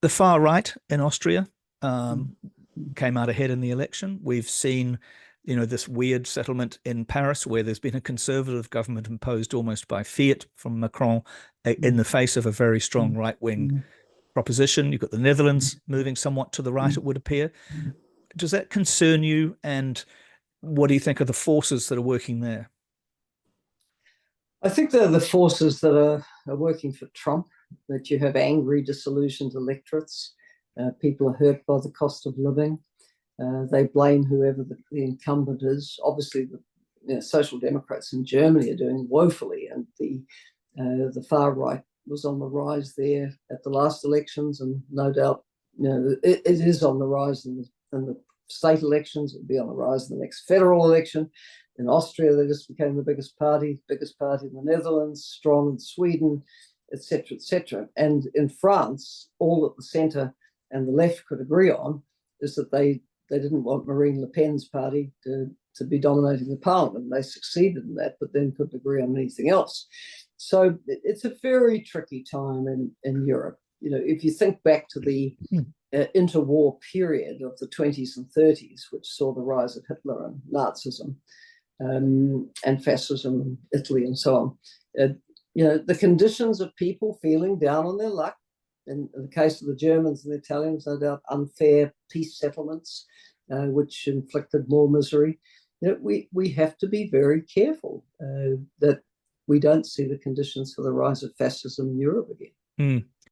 The far right in Austria came out ahead in the election. We've seen, this weird settlement in Paris where there's been a conservative government imposed almost by fiat from Macron in the face of a very strong right-wing proposition. You've got the Netherlands moving somewhat to the right, it would appear. Does that concern you? And what do you think of the forces that are working there? I think they're the forces that are working for Trump, that you have angry, disillusioned electorates. People are hurt by the cost of living. They blame whoever the incumbent is. Obviously, the Social Democrats in Germany are doing woefully, and the far right was on the rise there at the last elections, and no doubt, it is on the rise in the state elections. It'll be on the rise in the next federal election. In Austria, they just became the biggest party in the Netherlands, strong in Sweden, etc., etc. And in France, all that the centre and the left could agree on is that they didn't want Marine Le Pen's party to be dominating the parliament. They succeeded in that, but then couldn't agree on anything else. So it's a very tricky time in Europe. If you think back to the interwar period of the 20s and 30s, which saw the rise of Hitler and Nazism, and fascism in Italy and so on. The conditions of people feeling down on their luck, in the case of the Germans and the Italians, no doubt unfair peace settlements, which inflicted more misery. We have to be very careful that we don't see the conditions for the rise of fascism in Europe again.